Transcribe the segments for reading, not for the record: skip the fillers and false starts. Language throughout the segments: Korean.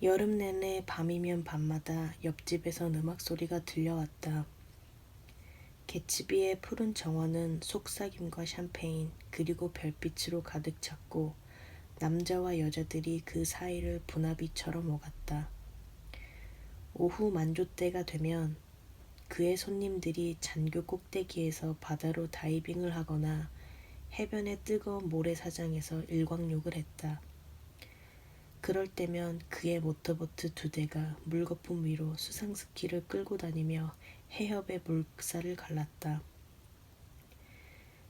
여름 내내 밤이면 밤마다 옆집에선 음악 소리가 들려왔다. 개츠비의 푸른 정원은 속삭임과 샴페인 그리고 별빛으로 가득 찼고 남자와 여자들이 그 사이를 분화비처럼 오갔다. 오후 만조 때가 되면 그의 손님들이 잔교 꼭대기에서 바다로 다이빙을 하거나 해변의 뜨거운 모래사장에서 일광욕을 했다. 그럴 때면 그의 모터보트 2대가 물거품 위로 수상스키를 끌고 다니며 해협의 물살을 갈랐다.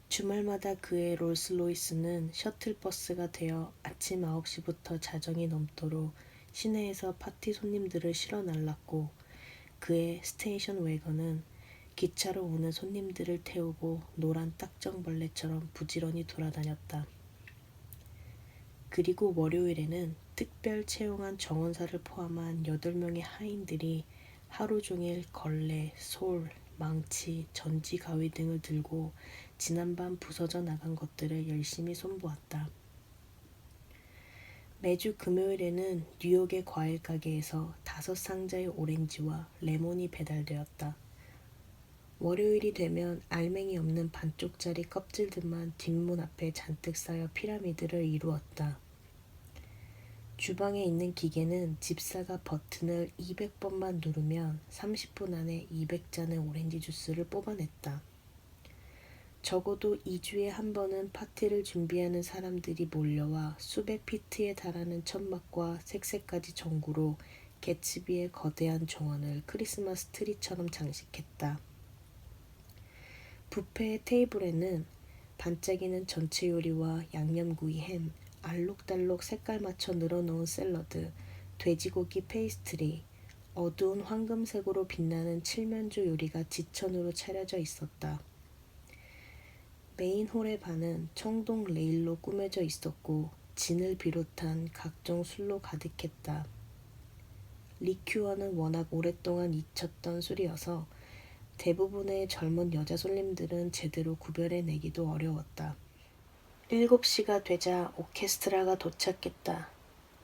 주말마다 그의 롤스로이스는 셔틀버스가 되어 아침 9시부터 자정이 넘도록 시내에서 파티 손님들을 실어 날랐고 그의 스테이션 웨건은 기차로 오는 손님들을 태우고 노란 딱정벌레처럼 부지런히 돌아다녔다. 그리고 월요일에는 특별 채용한 정원사를 포함한 8명의 하인들이 하루 종일 걸레, 솔, 망치, 전지 가위 등을 들고 지난밤 부서져 나간 것들을 열심히 손보았다. 매주 금요일에는 뉴욕의 과일 가게에서 5상자의 오렌지와 레몬이 배달되었다. 월요일이 되면 알맹이 없는 반쪽짜리 껍질들만 뒷문 앞에 잔뜩 쌓여 피라미드를 이루었다. 주방에 있는 기계는 집사가 버튼을 200번만 누르면 30분 안에 200잔의 오렌지 주스를 뽑아냈다. 적어도 2주에 한 번은 파티를 준비하는 사람들이 몰려와 수백 피트에 달하는 천막과 색색까지 전구로 개츠비의 거대한 정원을 크리스마스 트리처럼 장식했다. 뷔페의 테이블에는 반짝이는 전체 요리와 양념구이 햄, 알록달록 색깔 맞춰 늘어놓은 샐러드, 돼지고기 페이스트리, 어두운 황금색으로 빛나는 칠면조 요리가 지천으로 차려져 있었다. 메인 홀의 반은 청동 레일로 꾸며져 있었고 진을 비롯한 각종 술로 가득했다. 리큐어는 워낙 오랫동안 잊혔던 술이어서 대부분의 젊은 여자 손님들은 제대로 구별해내기도 어려웠다. 7시가 되자 오케스트라가 도착했다.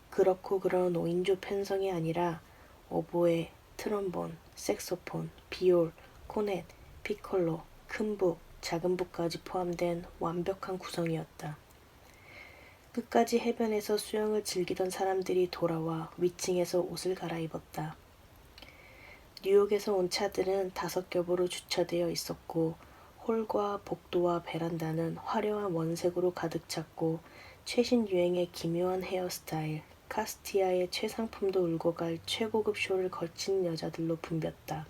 그렇고 그런 5인조 편성이 아니라 오보에, 트럼본, 색소폰, 비올, 코넷, 피콜로, 큰 북, 작은 북까지 포함된 완벽한 구성이었다. 끝까지 해변에서 수영을 즐기던 사람들이 돌아와 위층에서 옷을 갈아입었다. 뉴욕에서 온 차들은 5겹으로 주차되어 있었고 홀과 복도와 베란다는 화려한 원색으로 가득 찼고 최신 유행의 기묘한 헤어스타일, 카스티아의 최상품도 울고 갈 최고급 쇼를 걸친 여자들로 붐볐다.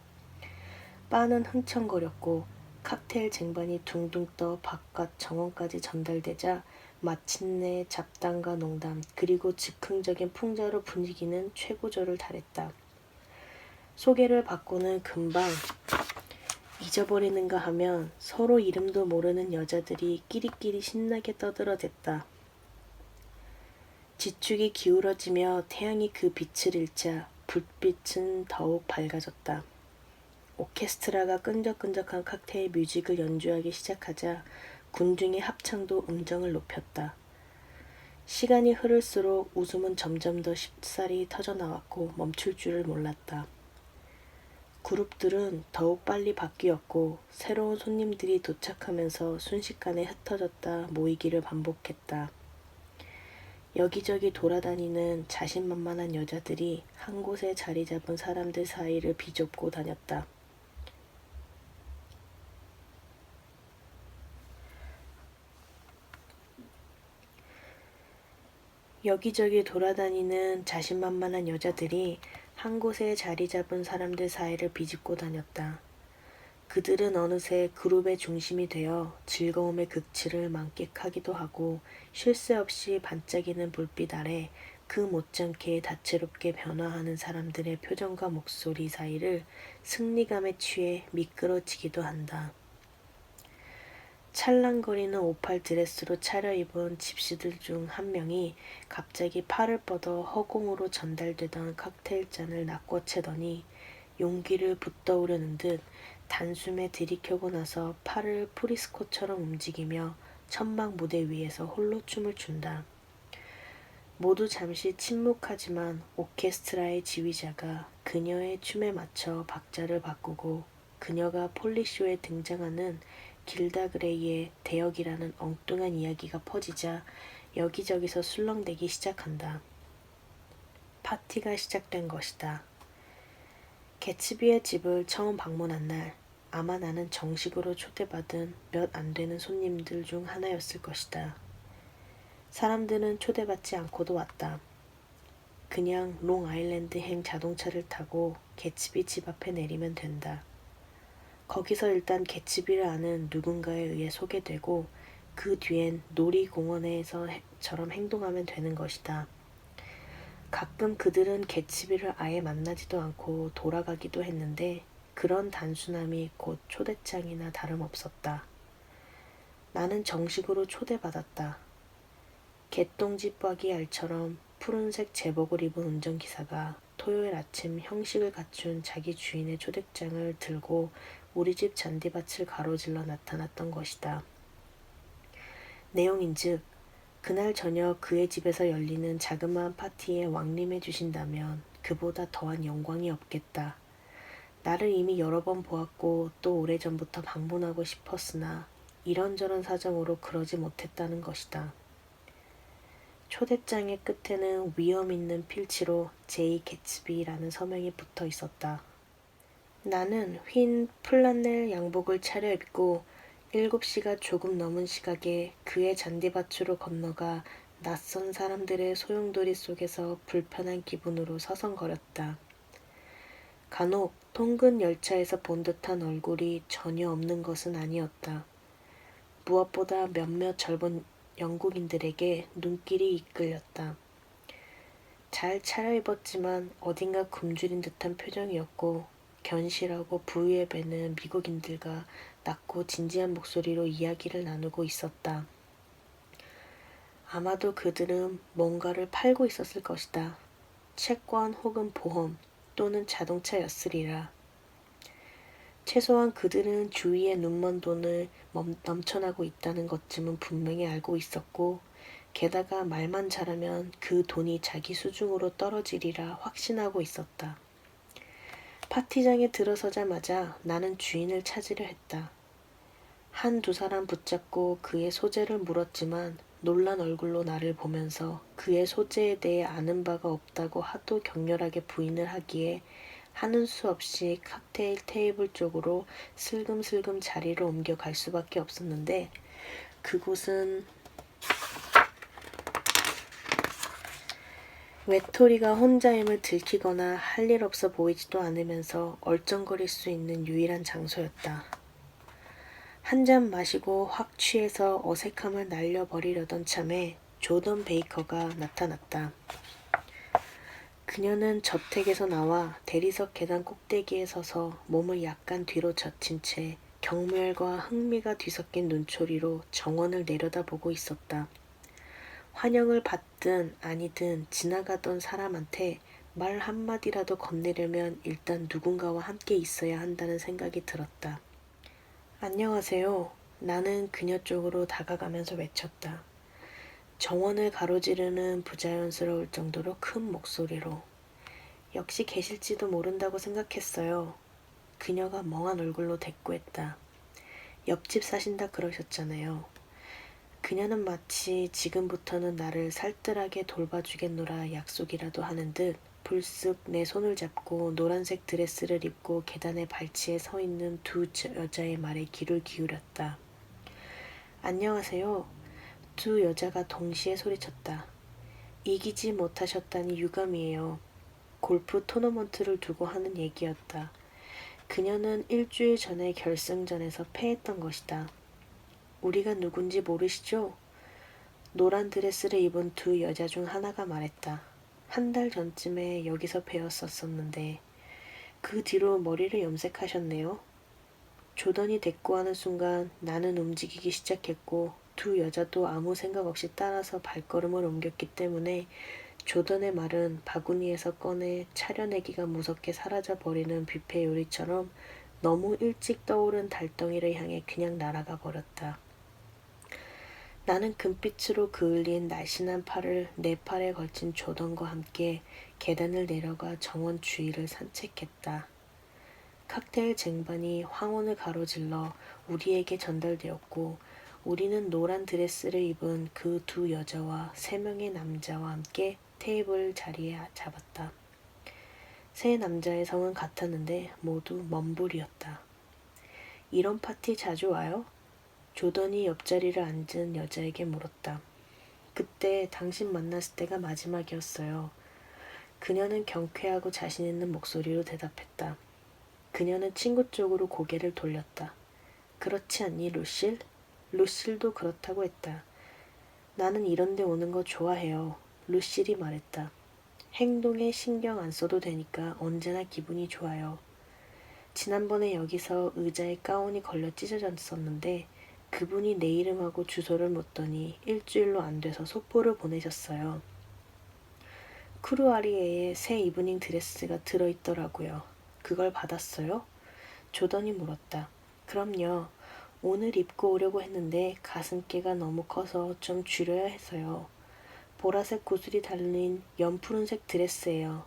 바는 흥청거렸고 칵테일 쟁반이 둥둥 떠 바깥 정원까지 전달되자 마침내 잡담과 농담 그리고 즉흥적인 풍자로 분위기는 최고조를 달했다. 소개를 받고는 금방 잊어버리는가 하면 서로 이름도 모르는 여자들이 끼리끼리 신나게 떠들어댔다. 지축이 기울어지며 태양이 그 빛을 잃자 불빛은 더욱 밝아졌다. 오케스트라가 끈적끈적한 칵테일 뮤직을 연주하기 시작하자 군중의 합창도 음정을 높였다. 시간이 흐를수록 웃음은 점점 더 쉽사리 터져나왔고 멈출 줄을 몰랐다. 그룹들은 더욱 빨리 바뀌었고 새로운 손님들이 도착하면서 순식간에 흩어졌다 모이기를 반복했다. 여기저기 돌아다니는 자신만만한 여자들이 한 곳에 자리 잡은 사람들 사이를 비좁고 다녔다. 여기저기 돌아다니는 자신만만한 여자들이 한 곳에 자리 잡은 사람들 사이를 비집고 다녔다. 그들은 어느새 그룹의 중심이 되어 즐거움의 극치를 만끽하기도 하고 쉴 새 없이 반짝이는 불빛 아래 그 못지않게 다채롭게 변화하는 사람들의 표정과 목소리 사이를 승리감에 취해 미끄러지기도 한다. 찰랑거리는 오팔 드레스로 차려입은 집시들 중 한 명이 갑자기 팔을 뻗어 허공으로 전달되던 칵테일 잔을 낚아채더니 용기를 붙떠오려는 듯 단숨에 들이켜고 나서 팔을 프리스코처럼 움직이며 천막 무대 위에서 홀로 춤을 춘다. 모두 잠시 침묵하지만 오케스트라의 지휘자가 그녀의 춤에 맞춰 박자를 바꾸고 그녀가 폴리쇼에 등장하는 길다 그레이의 대역이라는 엉뚱한 이야기가 퍼지자 여기저기서 술렁대기 시작한다. 파티가 시작된 것이다. 개츠비의 집을 처음 방문한 날, 아마 나는 정식으로 초대받은 몇 안 되는 손님들 중 하나였을 것이다. 사람들은 초대받지 않고도 왔다. 그냥 롱아일랜드행 자동차를 타고 개츠비 집 앞에 내리면 된다. 거기서 일단 개츠비를 아는 누군가에 의해 소개되고 그 뒤엔 놀이공원에서처럼 행동하면 되는 것이다. 가끔 그들은 개츠비를 아예 만나지도 않고 돌아가기도 했는데 그런 단순함이 곧 초대장이나 다름없었다. 나는 정식으로 초대받았다. 개똥집 박이 알처럼 푸른색 제복을 입은 운전기사가 토요일 아침 형식을 갖춘 자기 주인의 초대장을 들고 우리 집 잔디밭을 가로질러 나타났던 것이다. 내용인즉 그날 저녁 그의 집에서 열리는 자그마한 파티에 왕림해 주신다면 그보다 더한 영광이 없겠다. 나를 이미 여러 번 보았고 또 오래전부터 방문하고 싶었으나 이런저런 사정으로 그러지 못했다는 것이다. 초대장의 끝에는 위험 있는 필치로 제이 개츠비라는 서명이 붙어 있었다. 나는 흰 플란넬 양복을 차려입고 7시가 조금 넘은 시각에 그의 잔디밭으로 건너가 낯선 사람들의 소용돌이 속에서 불편한 기분으로 서성거렸다. 간혹 통근 열차에서 본 듯한 얼굴이 전혀 없는 것은 아니었다. 무엇보다 몇몇 젊은 영국인들에게 눈길이 이끌렸다. 잘 차려입었지만 어딘가 굶주린 듯한 표정이었고 견실하고 부유해 배는 미국인들과 낮고 진지한 목소리로 이야기를 나누고 있었다. 아마도 그들은 뭔가를 팔고 있었을 것이다. 채권 혹은 보험 또는 자동차였으리라. 최소한 그들은 주위에 눈먼 돈을 넘쳐나고 있다는 것쯤은 분명히 알고 있었고 게다가 말만 잘하면 그 돈이 자기 수중으로 떨어지리라 확신하고 있었다. 파티장에 들어서자마자 나는 주인을 찾으려 했다. 한두 사람 붙잡고 그의 소재를 물었지만 놀란 얼굴로 나를 보면서 그의 소재에 대해 아는 바가 없다고 하도 격렬하게 부인을 하기에 하는 수 없이 칵테일 테이블 쪽으로 슬금슬금 자리를 옮겨갈 수밖에 없었는데 그곳은 외톨이가 혼자임을 들키거나 할 일 없어 보이지도 않으면서 얼쩡거릴 수 있는 유일한 장소였다. 한 잔 마시고 확 취해서 어색함을 날려버리려던 참에 조던 베이커가 나타났다. 그녀는 저택에서 나와 대리석 계단 꼭대기에 서서 몸을 약간 뒤로 젖힌 채 경멸과 흥미가 뒤섞인 눈초리로 정원을 내려다보고 있었다. 환영을 받든 아니든 지나가던 사람한테 말 한마디라도 건네려면 일단 누군가와 함께 있어야 한다는 생각이 들었다. 안녕하세요. 나는 그녀 쪽으로 다가가면서 외쳤다. 정원을 가로지르는 부자연스러울 정도로 큰 목소리로. 역시 계실지도 모른다고 생각했어요. 그녀가 멍한 얼굴로 대꾸했다. 옆집 사신다 그러셨잖아요. 그녀는 마치 지금부터는 나를 살뜰하게 돌봐주겠노라 약속이라도 하는 듯 불쑥 내 손을 잡고 노란색 드레스를 입고 계단의 발치에 서 있는 두 여자의 말에 귀를 기울였다. 안녕하세요. 두 여자가 동시에 소리쳤다. 이기지 못하셨다니 유감이에요. 골프 토너먼트를 두고 하는 얘기였다. 그녀는 일주일 전에 결승전에서 패했던 것이다. 우리가 누군지 모르시죠? 노란 드레스를 입은 두 여자 중 하나가 말했다. 한 달 전쯤에 여기서 배웠었었는데 그 뒤로 머리를 염색하셨네요. 조던이 대꾸하는 순간 나는 움직이기 시작했고 두 여자도 아무 생각 없이 따라서 발걸음을 옮겼기 때문에 조던의 말은 바구니에서 꺼내 차려내기가 무섭게 사라져버리는 뷔페 요리처럼 너무 일찍 떠오른 달덩이를 향해 그냥 날아가 버렸다. 나는 금빛으로 그을린 날씬한 팔을 내 팔에 걸친 조던과 함께 계단을 내려가 정원 주위를 산책했다. 칵테일 쟁반이 황혼을 가로질러 우리에게 전달되었고 우리는 노란 드레스를 입은 그 두 여자와 세 명의 남자와 함께 테이블 자리에 잡았다. 세 남자의 성은 같았는데 모두 먼불이었다. 이런 파티 자주 와요? 조던이 옆자리를 앉은 여자에게 물었다. 그때 당신 만났을 때가 마지막이었어요. 그녀는 경쾌하고 자신 있는 목소리로 대답했다. 그녀는 친구 쪽으로 고개를 돌렸다. 그렇지 않니, 루실? 루실도 그렇다고 했다. 나는 이런 데 오는 거 좋아해요. 루실이 말했다. 행동에 신경 안 써도 되니까 언제나 기분이 좋아요. 지난번에 여기서 의자에 가운이 걸려 찢어졌었는데 그분이 내 이름하고 주소를 묻더니 일주일로 안 돼서 소포를 보내셨어요. 크루아리에에 새 이브닝 드레스가 들어있더라고요. 그걸 받았어요? 조던이 물었다. 그럼요. 오늘 입고 오려고 했는데 가슴께가 너무 커서 좀 줄여야 해서요. 보라색 구슬이 달린 연푸른색 드레스예요.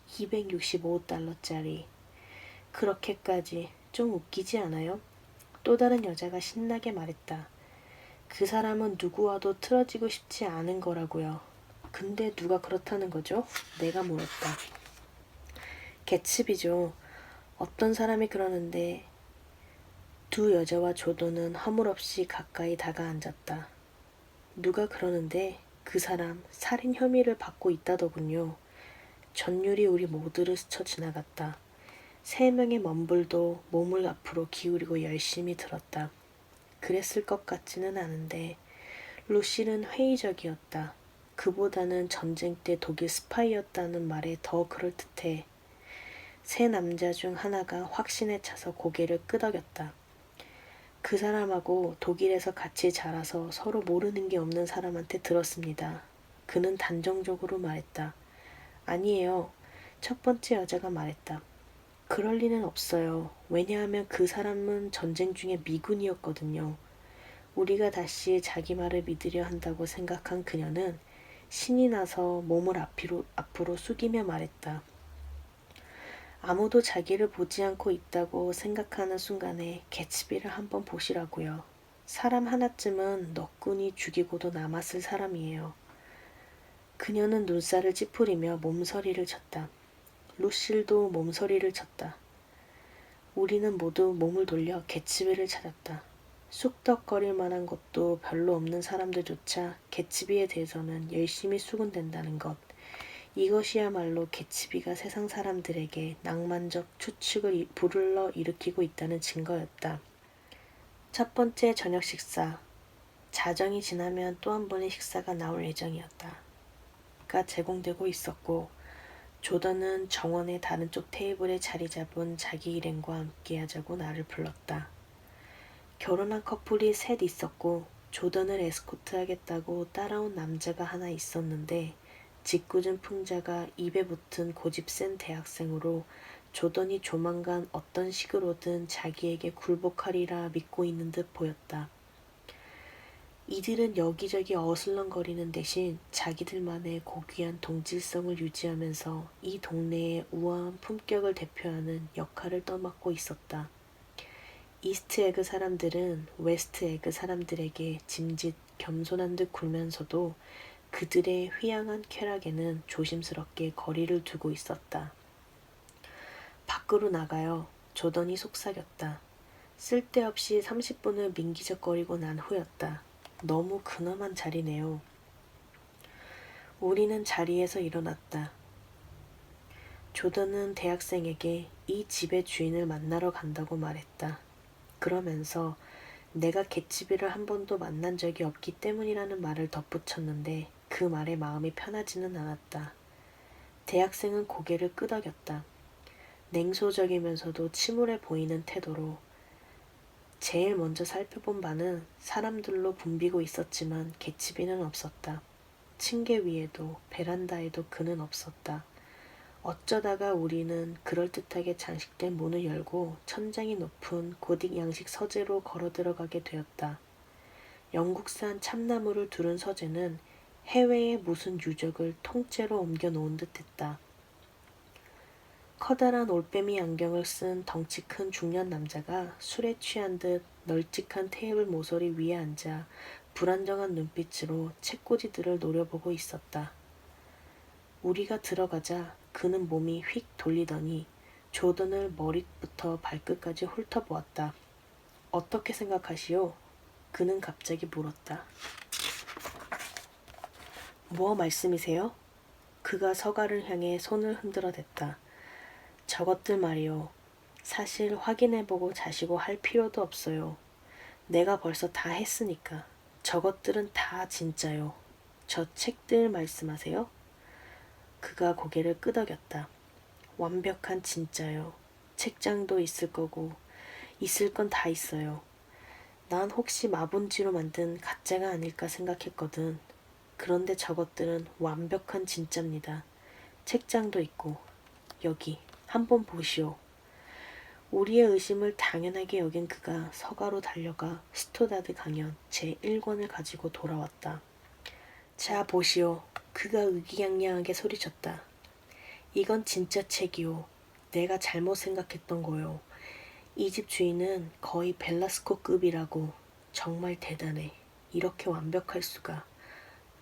265달러짜리. 그렇게까지 좀 웃기지 않아요? 또 다른 여자가 신나게 말했다. 그 사람은 누구와도 틀어지고 싶지 않은 거라고요. 근데 누가 그렇다는 거죠? 내가 물었다. 개츠비죠. 어떤 사람이 그러는데 두 여자와 조던은 허물없이 가까이 다가앉았다. 누가 그러는데 그 사람 살인 혐의를 받고 있다더군요. 전율이 우리 모두를 스쳐 지나갔다. 세 명의 먼불도 몸을 앞으로 기울이고 열심히 들었다. 그랬을 것 같지는 않은데 루실은 회의적이었다. 그보다는 전쟁 때 독일 스파이였다는 말에 더 그럴듯해. 세 남자 중 하나가 확신에 차서 고개를 끄덕였다. 그 사람하고 독일에서 같이 자라서 서로 모르는 게 없는 사람한테 들었습니다. 그는 단정적으로 말했다. 아니에요. 첫 번째 여자가 말했다. 그럴 리는 없어요. 왜냐하면 그 사람은 전쟁 중에 미군이었거든요. 우리가 다시 자기 말을 믿으려 한다고 생각한 그녀는 신이 나서 몸을 앞으로 숙이며 말했다. 아무도 자기를 보지 않고 있다고 생각하는 순간에 개츠비를 한번 보시라고요. 사람 하나쯤은 너꾼이 죽이고도 남았을 사람이에요. 그녀는 눈살을 찌푸리며 몸서리를 쳤다. 루실도 몸서리를 쳤다. 우리는 모두 몸을 돌려 개츠비를 찾았다. 쑥덕거릴 만한 것도 별로 없는 사람들조차 개츠비에 대해서는 열심히 수군댄다는 것. 이것이야말로 개츠비가 세상 사람들에게 낭만적 추측을 불러 일으키고 있다는 증거였다. 첫 번째 저녁 식사. 자정이 지나면 또 한 번의 식사가 나올 예정이었다. 가 제공되고 있었고 조던은 정원의 다른 쪽 테이블에 자리 잡은 자기 일행과 함께 하자고 나를 불렀다. 결혼한 커플이 셋 있었고 조던을 에스코트하겠다고 따라온 남자가 하나 있었는데 짓궂은 풍자가 입에 붙은 고집 센 대학생으로 조던이 조만간 어떤 식으로든 자기에게 굴복하리라 믿고 있는 듯 보였다. 이들은 여기저기 어슬렁거리는 대신 자기들만의 고귀한 동질성을 유지하면서 이 동네의 우아한 품격을 대표하는 역할을 떠맡고 있었다. 이스트 에그 사람들은 웨스트 에그 사람들에게 짐짓 겸손한 듯 굴면서도 그들의 휘양한 쾌락에는 조심스럽게 거리를 두고 있었다. 밖으로 나가요. 조던이 속삭였다. 쓸데없이 30분을 민기적거리고 난 후였다. 너무 근엄한 자리네요. 우리는 자리에서 일어났다. 조던은 대학생에게 이 집의 주인을 만나러 간다고 말했다. 그러면서 내가 개츠비를 한 번도 만난 적이 없기 때문이라는 말을 덧붙였는데 그 말에 마음이 편하지는 않았다. 대학생은 고개를 끄덕였다. 냉소적이면서도 침울해 보이는 태도로 제일 먼저 살펴본 바는 사람들로 붐비고 있었지만 개츠비는 없었다. 층계 위에도 베란다에도 그는 없었다. 어쩌다가 우리는 그럴듯하게 장식된 문을 열고 천장이 높은 고딕 양식 서재로 걸어 들어가게 되었다. 영국산 참나무를 두른 서재는 해외의 무슨 유적을 통째로 옮겨 놓은 듯했다. 커다란 올빼미 안경을 쓴 덩치 큰 중년 남자가 술에 취한 듯 널찍한 테이블 모서리 위에 앉아 불안정한 눈빛으로 책꽂이들을 노려보고 있었다. 우리가 들어가자 그는 몸이 휙 돌리더니 조던을 머리부터 발끝까지 훑어보았다. 어떻게 생각하시오? 그는 갑자기 물었다. 뭐 말씀이세요? 그가 서가를 향해 손을 흔들어 댔다. 저것들 말이요. 사실 확인해보고 자시고 할 필요도 없어요. 내가 벌써 다 했으니까. 저것들은 다 진짜요. 저 책들 말씀하세요? 그가 고개를 끄덕였다. 완벽한 진짜요. 책장도 있을 거고 있을 건 다 있어요. 난 혹시 마본지로 만든 가짜가 아닐까 생각했거든. 그런데 저것들은 완벽한 진짜입니다. 책장도 있고 여기 한번 보시오. 우리의 의심을 당연하게 여긴 그가 서가로 달려가 스토다드 강연 제1권을 가지고 돌아왔다. 자 보시오. 그가 의기양양하게 소리쳤다. 이건 진짜 책이오. 내가 잘못 생각했던 거요. 이 집 주인은 거의 벨라스코급이라고. 정말 대단해. 이렇게 완벽할 수가.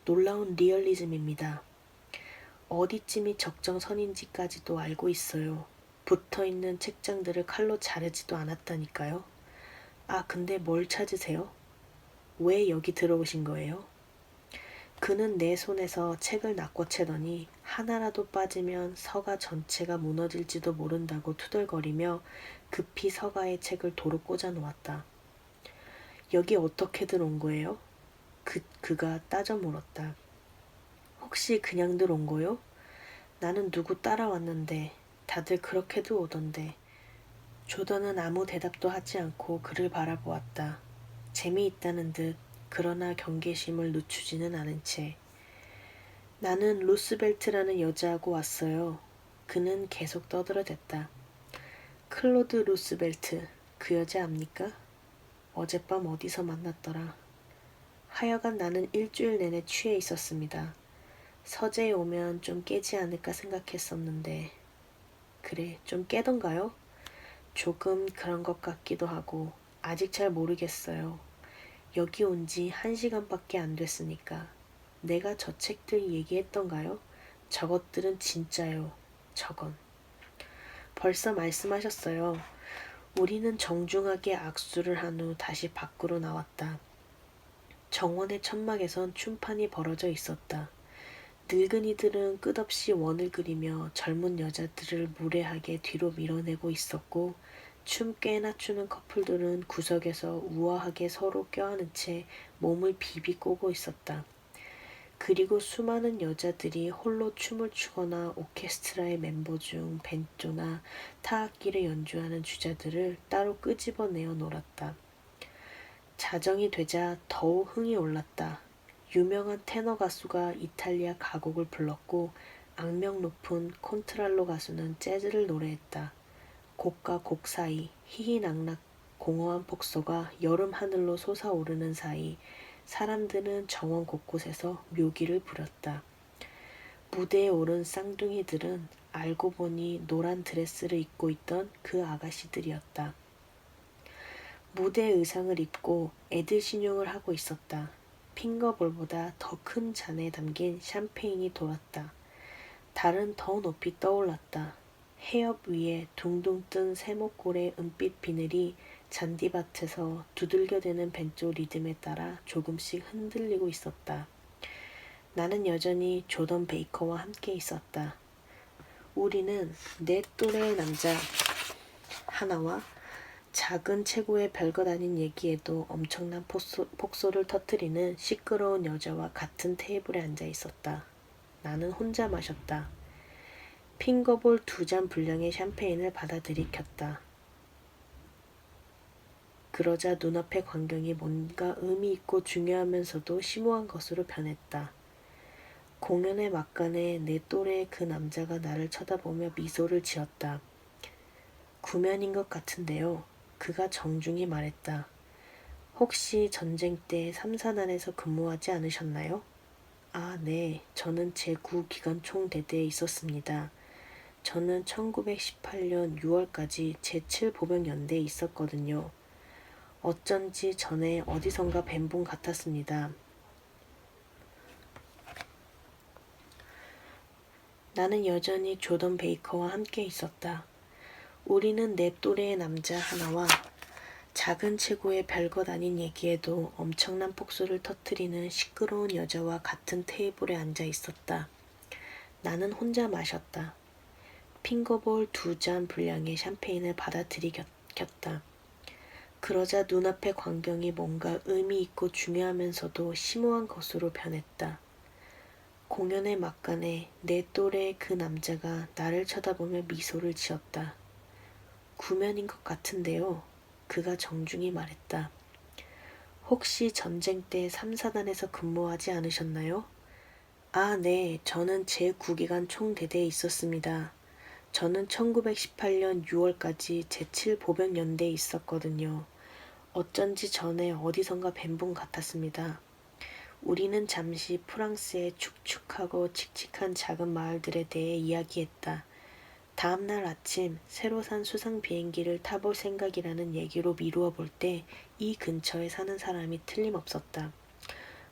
놀라운 리얼리즘입니다. 어디쯤이 적정선인지까지도 알고 있어요. 붙어있는 책장들을 칼로 자르지도 않았다니까요. 아, 근데 뭘 찾으세요? 왜 여기 들어오신 거예요? 그는 내 손에서 책을 낚아채더니 하나라도 빠지면 서가 전체가 무너질지도 모른다고 투덜거리며 급히 서가의 책을 도로 꽂아 놓았다. 여기 어떻게들 온 거예요? 그가 따져 물었다. 혹시 그냥들 온 거요? 나는 누구 따라왔는데 다들 그렇게도 오던데. 조던은 아무 대답도 하지 않고 그를 바라보았다. 재미있다는 듯 그러나 경계심을 늦추지는 않은 채. 나는 루스벨트라는 여자하고 왔어요. 그는 계속 떠들어댔다. 클로드 루스벨트, 그 여자 압니까? 어젯밤 어디서 만났더라. 하여간 나는 일주일 내내 취해 있었습니다. 서재에 오면 좀 깨지 않을까 생각했었는데. 그래, 좀 깨던가요? 조금 그런 것 같기도 하고 아직 잘 모르겠어요. 여기 온 지 1시간밖에 안 됐으니까. 내가 저 책들 얘기했던가요? 저것들은 진짜요. 저건. 벌써 말씀하셨어요. 우리는 정중하게 악수를 한 후 다시 밖으로 나왔다. 정원의 천막에선 춤판이 벌어져 있었다. 늙은이들은 끝없이 원을 그리며 젊은 여자들을 무례하게 뒤로 밀어내고 있었고 춤 꽤나 추는 커플들은 구석에서 우아하게 서로 껴안은 채 몸을 비비 꼬고 있었다. 그리고 수많은 여자들이 홀로 춤을 추거나 오케스트라의 멤버 중 벤조나 타악기를 연주하는 주자들을 따로 끄집어내어 놀았다. 자정이 되자 더욱 흥이 올랐다. 유명한 테너 가수가 이탈리아 가곡을 불렀고 악명 높은 콘트랄로 가수는 재즈를 노래했다. 곡과 곡 사이 희희낙낙 공허한 폭소가 여름 하늘로 솟아오르는 사이 사람들은 정원 곳곳에서 묘기를 부렸다. 무대에 오른 쌍둥이들은 알고 보니 노란 드레스를 입고 있던 그 아가씨들이었다. 무대 의상을 입고 애들 신용을 하고 있었다. 핑거볼보다 더 큰 잔에 담긴 샴페인이 돌았다. 달은 더 높이 떠올랐다. 해협 위에 둥둥 뜬 세모꼴의 은빛 비늘이 잔디밭에서 두들겨대는 벤조 리듬에 따라 조금씩 흔들리고 있었다. 나는 여전히 조던 베이커와 함께 있었다. 우리는 내 또래의 남자 하나와 작은 체구의 별것 아닌 얘기에도 엄청난 폭소를 터뜨리는 시끄러운 여자와 같은 테이블에 앉아 있었다. 나는 혼자 마셨다. 핑거볼 2잔 분량의 샴페인을 받아 들이켰다. 그러자 눈앞의 광경이 뭔가 의미 있고 중요하면서도 심오한 것으로 변했다. 공연의 막간에 내 또래의 그 남자가 나를 쳐다보며 미소를 지었다. 구면인 것 같은데요. 그가 정중히 말했다. 혹시 전쟁 때 3사단에서 근무하지 않으셨나요? 아, 네. 저는 제9기관 총대대에 있었습니다. 저는 1918년 6월까지 제7보병연대에 있었거든요. 어쩐지 전에 어디선가 뵌 분 같았습니다. 나는 여전히 조던 베이커와 함께 있었다. 우리는 내 또래의 남자 하나와 작은 체구의 별것 아닌 얘기에도 엄청난 폭소를 터뜨리는 시끄러운 여자와 같은 테이블에 앉아 있었다. 나는 혼자 마셨다. 핑거볼 2잔 분량의 샴페인을 받아들이켰다. 그러자 눈앞의 광경이 뭔가 의미 있고 중요하면서도 심오한 것으로 변했다. 공연의 막간에 내 또래의 그 남자가 나를 쳐다보며 미소를 지었다. 구면인 것 같은데요. 그가 정중히 말했다. 혹시 전쟁 때 3사단에서 근무하지 않으셨나요? 아, 네. 저는 제9기관 총대대에 있었습니다. 저는 1918년 6월까지 제7보병연대에 있었거든요. 어쩐지 전에 어디선가 뵌 분 같았습니다. 우리는 잠시 프랑스의 축축하고 칙칙한 작은 마을들에 대해 이야기했다. 다음날 아침 새로 산 수상 비행기를 타볼 생각이라는 얘기로 미루어 볼 때 이 근처에 사는 사람이 틀림없었다.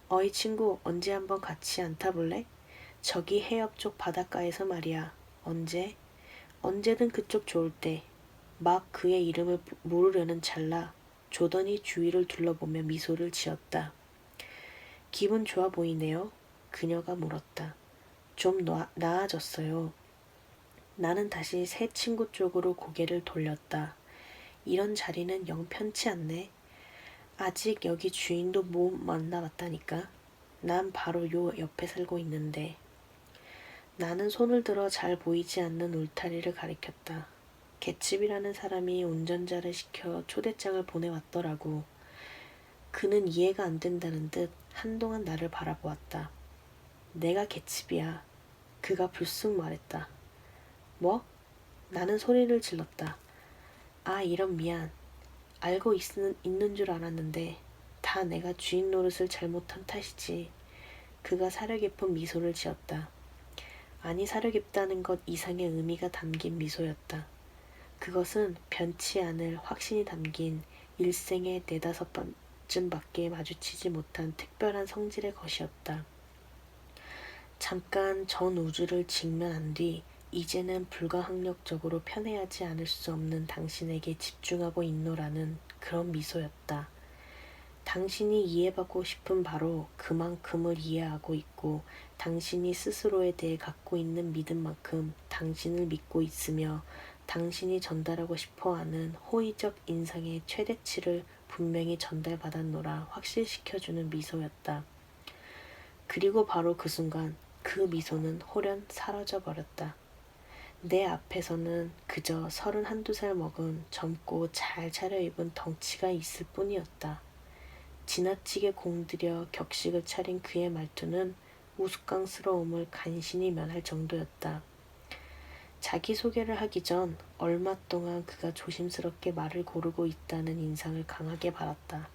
어이 친구, 언제 한번 같이 안 타볼래? 저기 해협 쪽 바닷가에서 말이야. 언제? 언제든 그쪽 좋을 때. 막 그의 이름을 물으려는 찰나 조던이 주위를 둘러보며 미소를 지었다. 기분 좋아 보이네요. 그녀가 물었다. 좀 나아졌어요. 나는 다시 새 친구 쪽으로 고개를 돌렸다. 이런 자리는 영 편치 않네. 아직 여기 주인도 못 만나봤다니까. 난 바로 요 옆에 살고 있는데. 나는 손을 들어 잘 보이지 않는 울타리를 가리켰다. 개츠비라는 사람이 운전자를 시켜 초대장을 보내왔더라고. 그는 이해가 안 된다는 듯 한동안 나를 바라보았다. 내가 개츠비야. 그가 불쑥 말했다. 뭐? 나는 소리를 질렀다. 아, 이런 미안. 알고 있는 줄 알았는데 다 내가 주인 노릇을 잘못한 탓이지. 그가 사려 깊은 미소를 지었다. 아니, 사려 깊다는 것 이상의 의미가 담긴 미소였다. 그것은 변치 않을 확신이 담긴 일생에 4~5번쯤밖에 마주치지 못한 특별한 성질의 것이었다. 잠깐 전 우주를 직면한 뒤 이제는 불가항력적으로 편애하지 않을 수 없는 당신에게 집중하고 있노라는 그런 미소였다. 당신이 이해받고 싶은 바로 그만큼을 이해하고 있고 당신이 스스로에 대해 갖고 있는 믿음만큼 당신을 믿고 있으며 당신이 전달하고 싶어하는 호의적 인상의 최대치를 분명히 전달받았노라 확실시켜주는 미소였다. 그리고 바로 그 순간 그 미소는 홀연 사라져버렸다. 내 앞에서는 그저 31~2살 먹은 젊고 잘 차려입은 덩치가 있을 뿐이었다. 지나치게 공들여 격식을 차린 그의 말투는 우스꽝스러움을 간신히 면할 정도였다. 자기소개를 하기 전 얼마 동안 그가 조심스럽게 말을 고르고 있다는 인상을 강하게 받았다.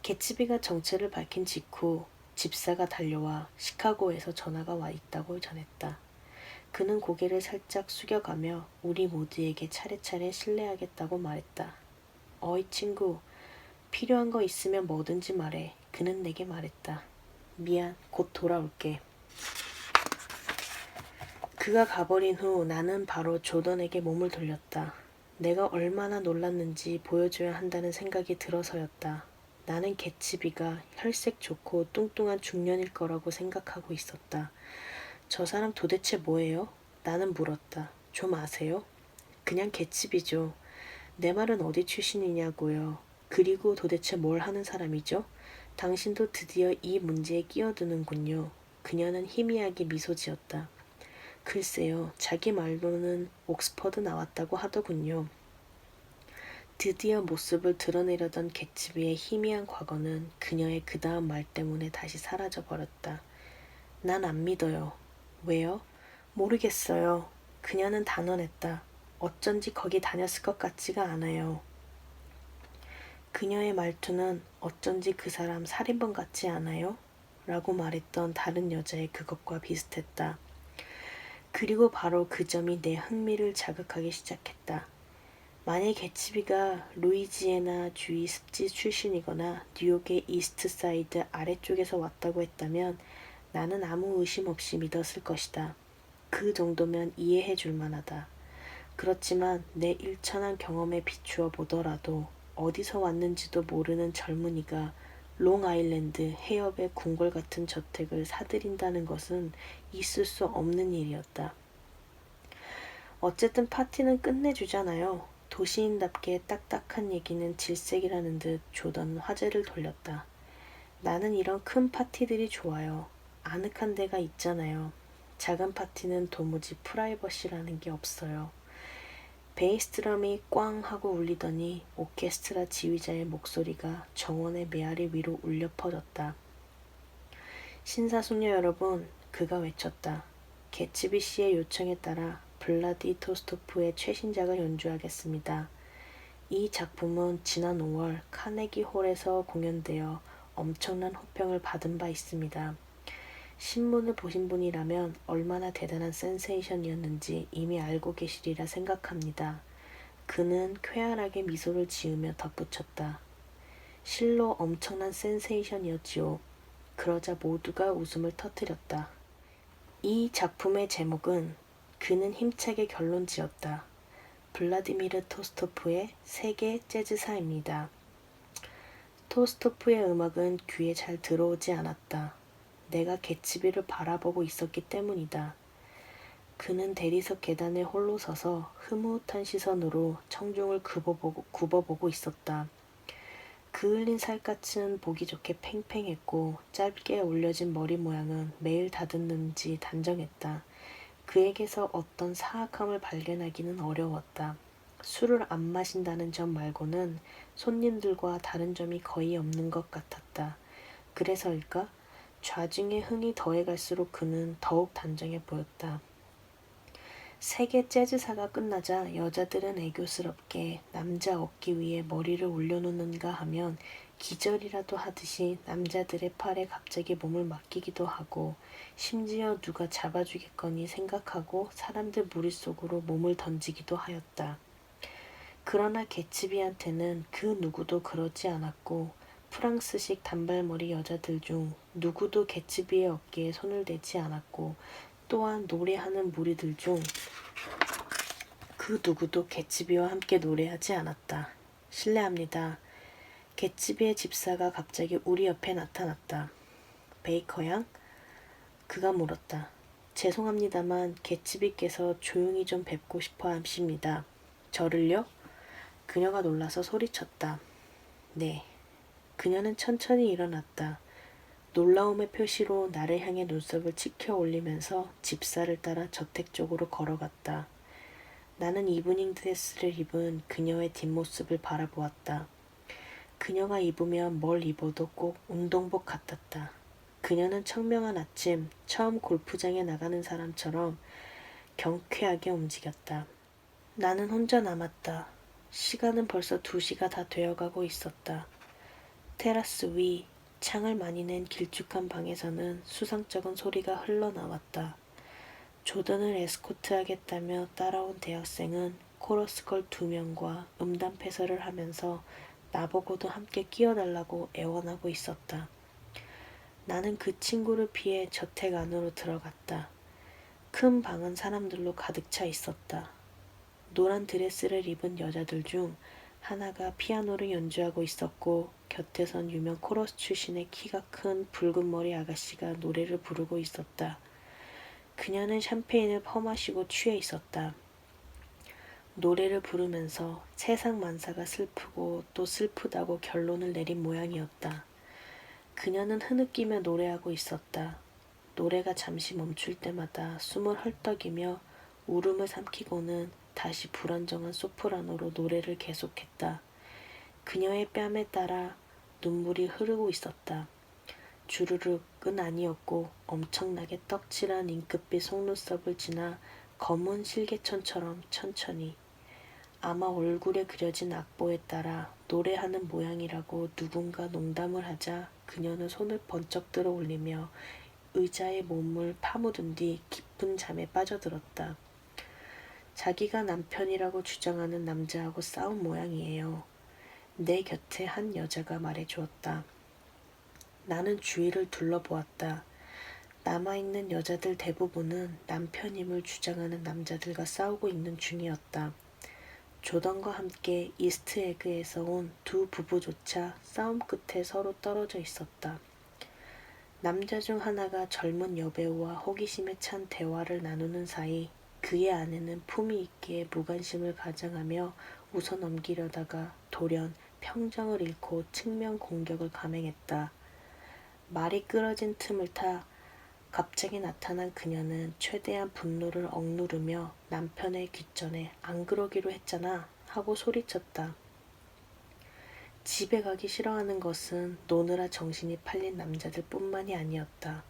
개츠비가 정체를 밝힌 직후 집사가 달려와 시카고에서 전화가 와 있다고 전했다. 그는 고개를 살짝 숙여가며 우리 모두에게 차례차례 실례하겠다고 말했다. 어이 친구, 필요한 거 있으면 뭐든지 말해. 그는 내게 말했다. 미안, 곧 돌아올게. 그가 가버린 후 나는 바로 조던에게 몸을 돌렸다. 내가 얼마나 놀랐는지 보여줘야 한다는 생각이 들어서였다. 나는 개츠비가 혈색 좋고 뚱뚱한 중년일 거라고 생각하고 있었다. 저 사람 도대체 뭐예요? 나는 물었다. 좀 아세요? 그냥 개츠비죠. 내 말은 어디 출신이냐고요. 그리고 도대체 뭘 하는 사람이죠? 당신도 드디어 이 문제에 끼어드는군요. 그녀는 희미하게 미소 지었다. 글쎄요, 자기 말로는 옥스퍼드 나왔다고 하더군요. 드디어 모습을 드러내려던 개츠비의 희미한 과거는 그녀의 그 다음 말 때문에 다시 사라져버렸다. 난 안 믿어요. 왜요? 모르겠어요. 그녀는 단언했다. 어쩐지 거기 다녔을 것 같지가 않아요. 그녀의 말투는 어쩐지 그 사람 살인범 같지 않아요? 라고 말했던 다른 여자의 그것과 비슷했다. 그리고 바로 그 점이 내 흥미를 자극하기 시작했다. 만일 개츠비가 루이지애나 주의 습지 출신이거나 뉴욕의 이스트사이드 아래쪽에서 왔다고 했다면 나는 아무 의심 없이 믿었을 것이다. 그 정도면 이해해 줄 만하다. 그렇지만 내 일천한 경험에 비추어 보더라도 어디서 왔는지도 모르는 젊은이가 롱아일랜드 해협의 궁궐 같은 저택을 사들인다는 것은 있을 수 없는 일이었다. 어쨌든 파티는 끝내주잖아요. 도시인답게 딱딱한 얘기는 질색이라는 듯 조던은 화제를 돌렸다. 나는 이런 큰 파티들이 좋아요. 아늑한 데가 있잖아요. 작은 파티는 도무지 프라이버시라는 게 없어요. 베이스드럼이 꽝 하고 울리더니 오케스트라 지휘자의 목소리가 정원의 메아리 위로 울려 퍼졌다. 신사숙녀 여러분, 그가 외쳤다. 개츠비 씨의 요청에 따라 블라디토스토프의 최신작을 연주하겠습니다. 이 작품은 지난 5월 카네기 홀에서 공연되어 엄청난 호평을 받은 바 있습니다. 신문을 보신 분이라면 얼마나 대단한 센세이션이었는지 이미 알고 계시리라 생각합니다. 그는 쾌활하게 미소를 지으며 덧붙였다. 실로 엄청난 센세이션이었지요. 그러자 모두가 웃음을 터뜨렸다. 이 작품의 제목은 그는 힘차게 결론 지었다. 블라디미르 토스토프의 세계 재즈사입니다. 토스토프의 음악은 귀에 잘 들어오지 않았다. 내가 개츠비를 바라보고 있었기 때문이다. 그는 대리석 계단에 홀로 서서 흐뭇한 시선으로 청중을 굽어보고 있었다. 그을린 살갗은 보기 좋게 팽팽했고 짧게 올려진 머리 모양은 매일 다듬는지 단정했다. 그에게서 어떤 사악함을 발견하기는 어려웠다. 술을 안 마신다는 점 말고는 손님들과 다른 점이 거의 없는 것 같았다. 그래서일까? 좌중에 흥이 더해갈수록 그는 더욱 단정해 보였다. 세계 재즈사가 끝나자 여자들은 애교스럽게 남자 어깨 위에 머리를 올려놓는가 하면 기절이라도 하듯이 남자들의 팔에 갑자기 몸을 맡기기도 하고 심지어 누가 잡아주겠거니 생각하고 사람들 무리 속으로 몸을 던지기도 하였다. 그러나 개츠비한테는 그 누구도 그러지 않았고 프랑스식 단발머리 여자들 중 누구도 개츠비의 어깨에 손을 대지 않았고 또한 노래하는 무리들 중 그 누구도 개츠비와 함께 노래하지 않았다. 실례합니다. 개츠비의 집사가 갑자기 우리 옆에 나타났다. 베이커 양? 그가 물었다. 죄송합니다만 개츠비께서 조용히 좀 뵙고 싶어 하십니다. 저를요? 그녀가 놀라서 소리쳤다. 네. 그녀는 천천히 일어났다. 놀라움의 표시로 나를 향해 눈썹을 치켜 올리면서 집사를 따라 저택 쪽으로 걸어갔다. 나는 이브닝 드레스를 입은 그녀의 뒷모습을 바라보았다. 그녀가 입으면 뭘 입어도 꼭 운동복 같았다. 그녀는 청명한 아침 처음 골프장에 나가는 사람처럼 경쾌하게 움직였다. 나는 혼자 남았다. 시간은 벌써 2시가 다 되어가고 있었다. 테라스 위 창을 많이 낸 길쭉한 방에서는 수상쩍은 소리가 흘러나왔다. 조던을 에스코트하겠다며 따라온 대학생은 코러스걸 2명과 음담 패설을 하면서 나보고도 함께 끼어달라고 애원하고 있었다. 나는 그 친구를 피해 저택 안으로 들어갔다. 큰 방은 사람들로 가득 차 있었다. 노란 드레스를 입은 여자들 중 하나가 피아노를 연주하고 있었고 곁에선 유명 코러스 출신의 키가 큰 붉은 머리 아가씨가 노래를 부르고 있었다. 그녀는 샴페인을 퍼마시고 취해 있었다. 노래를 부르면서 세상 만사가 슬프고 또 슬프다고 결론을 내린 모양이었다. 그녀는 흐느끼며 노래하고 있었다. 노래가 잠시 멈출 때마다 숨을 헐떡이며 울음을 삼키고는 다시 불안정한 소프라노로 노래를 계속했다. 그녀의 뺨에 따라 눈물이 흐르고 있었다. 주르륵은 아니었고 엄청나게 떡칠한 잉크빛 속눈썹을 지나 검은 실개천처럼 천천히 아마 얼굴에 그려진 악보에 따라 노래하는 모양이라고 누군가 농담을 하자 그녀는 손을 번쩍 들어 올리며 의자에 몸을 파묻은 뒤 깊은 잠에 빠져들었다. 자기가 남편이라고 주장하는 남자하고 싸운 모양이에요. 내 곁에 한 여자가 말해주었다. 나는 주위를 둘러보았다. 남아있는 여자들 대부분은 남편임을 주장하는 남자들과 싸우고 있는 중이었다. 조던과 함께 이스트에그에서 온 두 부부조차 싸움 끝에 서로 떨어져 있었다. 남자 중 하나가 젊은 여배우와 호기심에 찬 대화를 나누는 사이 그의 아내는 품위 있게 무관심을 가장하며 웃어넘기려다가 돌연 평정을 잃고 측면 공격을 감행했다. 말이 끊어진 틈을 타 갑자기 나타난 그녀는 최대한 분노를 억누르며 남편의 귓전에 안 그러기로 했잖아 하고 소리쳤다. 집에 가기 싫어하는 것은 노느라 정신이 팔린 남자들 뿐만이 아니었다.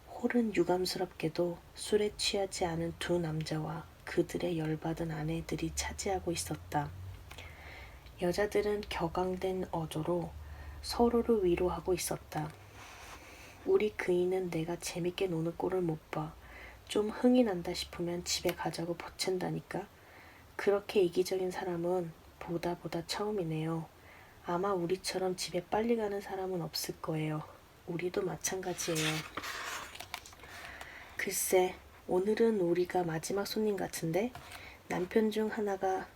홀은 유감스럽게도 술에 취하지 않은 두 남자와 그들의 열받은 아내들이 차지하고 있었다. 여자들은 격앙된 어조로 서로를 위로하고 있었다. 우리 그이는 내가 재밌게 노는 꼴을 못 봐. 좀 흥이 난다 싶으면 집에 가자고 보챈다니까. 그렇게 이기적인 사람은 보다 처음이네요. 아마 우리처럼 집에 빨리 가는 사람은 없을 거예요. 우리도 마찬가지예요. 글쎄, 오늘은 우리가 마지막 손님 같은데? 남편 중 하나가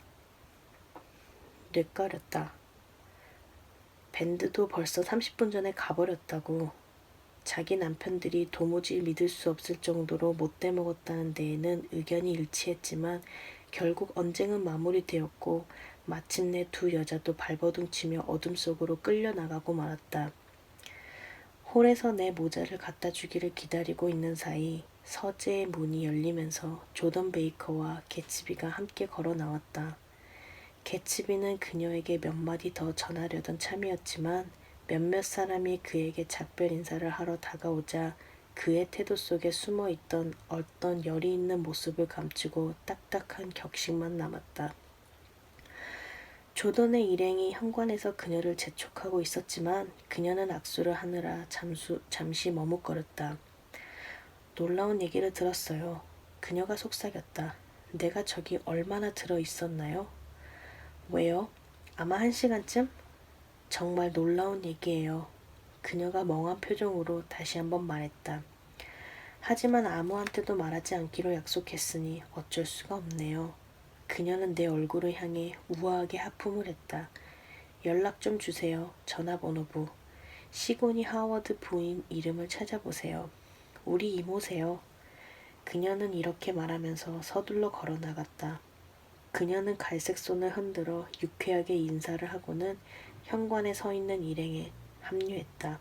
뇌까렸다. 밴드도 벌써 30분 전에 가버렸다고. 자기 남편들이 도무지 믿을 수 없을 정도로 못돼 먹었다는 데에는 의견이 일치했지만 결국 언쟁은 마무리되었고 마침내 두 여자도 발버둥치며 어둠 속으로 끌려나가고 말았다. 홀에서 내 모자를 갖다 주기를 기다리고 있는 사이 서재의 문이 열리면서 조던 베이커와 개츠비가 함께 걸어 나왔다. 개츠비는 그녀에게 몇 마디 더 전하려던 참이었지만 몇몇 사람이 그에게 작별 인사를 하러 다가오자 그의 태도 속에 숨어있던 어떤 열이 있는 모습을 감추고 딱딱한 격식만 남았다. 조던의 일행이 현관에서 그녀를 재촉하고 있었지만 그녀는 악수를 하느라 잠시 머뭇거렸다. 놀라운 얘기를 들었어요. 그녀가 속삭였다. 내가 저기 얼마나 들어있었나요? 왜요? 아마 1시간쯤? 정말 놀라운 얘기예요. 그녀가 멍한 표정으로 다시 한번 말했다. 하지만 아무한테도 말하지 않기로 약속했으니 어쩔 수가 없네요. 그녀는 내 얼굴을 향해 우아하게 하품을 했다. 연락 좀 주세요. 전화번호부. 시고니 하워드 부인 이름을 찾아보세요. 우리 이모세요. 그녀는 이렇게 말하면서 서둘러 걸어 나갔다. 그녀는 갈색 손을 흔들어 유쾌하게 인사를 하고는 현관에 서 있는 일행에 합류했다.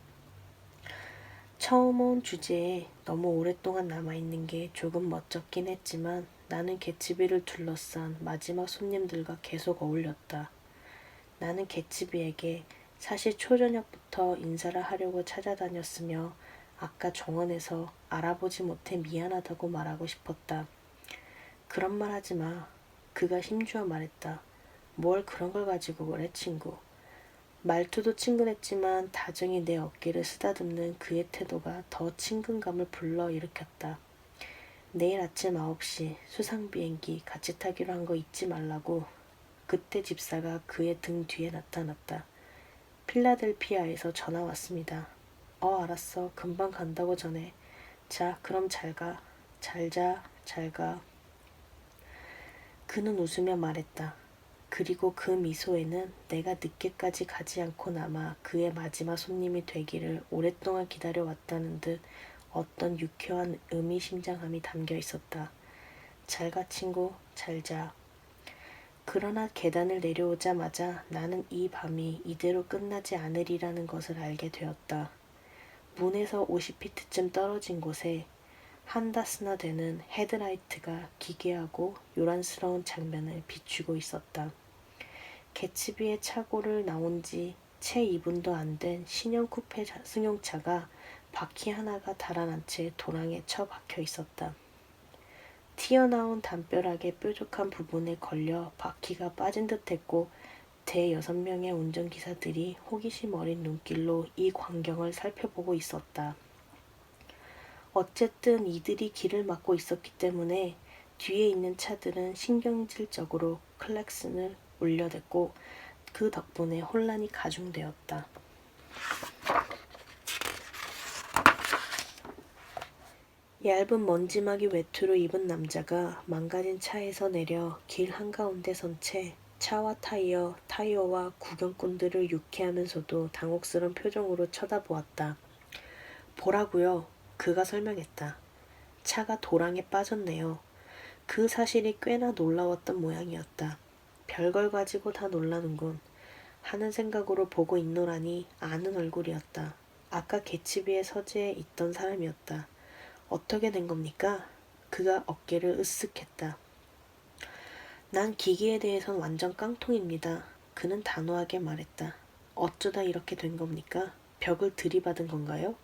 처음 온 주제에 너무 오랫동안 남아있는 게 조금 멋쩍긴 했지만 나는 개츠비를 둘러싼 마지막 손님들과 계속 어울렸다. 나는 개츠비에게 사실 초저녁부터 인사를 하려고 찾아다녔으며 아까 정원에서 알아보지 못해 미안하다고 말하고 싶었다. 그런 말 하지 마. 그가 힘주어 말했다. 뭘 그런 걸 가지고 그래, 친구. 말투도 친근했지만 다정히 내 어깨를 쓰다듬는 그의 태도가 더 친근감을 불러일으켰다. 내일 아침 9시 수상비행기 같이 타기로 한 거 잊지 말라고. 그때 집사가 그의 등 뒤에 나타났다. 필라델피아에서 전화 왔습니다. 알았어. 금방 간다고 전해. 자, 그럼 잘 가. 잘 자, 잘 가. 그는 웃으며 말했다. 그리고 그 미소에는 내가 늦게까지 가지 않고 남아 그의 마지막 손님이 되기를 오랫동안 기다려왔다는 듯 어떤 유쾌한 의미심장함이 담겨 있었다. 잘 가 친구, 잘 자. 그러나 계단을 내려오자마자 나는 이 밤이 이대로 끝나지 않으리라는 것을 알게 되었다. 문에서 50피트쯤 떨어진 곳에 한다스나 되는 헤드라이트가 기괴하고 요란스러운 장면을 비추고 있었다. 개츠비의 차고를 나온 지 채 2분도 안 된 신형 쿠페 승용차가 바퀴 하나가 달아난 채 도랑에 처박혀 있었다. 튀어나온 담벼락의 뾰족한 부분에 걸려 바퀴가 빠진 듯 했고 대여섯 명의 운전기사들이 호기심 어린 눈길로 이 광경을 살펴보고 있었다. 어쨌든 이들이 길을 막고 있었기 때문에 뒤에 있는 차들은 신경질적으로 클락슨을 울려댔고 그 덕분에 혼란이 가중되었다. 얇은 먼지막이 외투를 입은 남자가 망가진 차에서 내려 길 한가운데 선 채 차와 타이어와 구경꾼들을 유쾌하면서도 당혹스러운 표정으로 쳐다보았다. 보라고요. 그가 설명했다. 차가 도랑에 빠졌네요. 그 사실이 꽤나 놀라웠던 모양이었다. 별걸 가지고 다 놀라는군 하는 생각으로 보고 있노라니 아는 얼굴이었다. 아까 개츠비의 서재에 있던 사람이었다. 어떻게 된 겁니까? 그가 어깨를 으쓱했다. 난 기계에 대해선 완전 깡통입니다. 그는 단호하게 말했다. 어쩌다 이렇게 된 겁니까? 벽을 들이받은 건가요?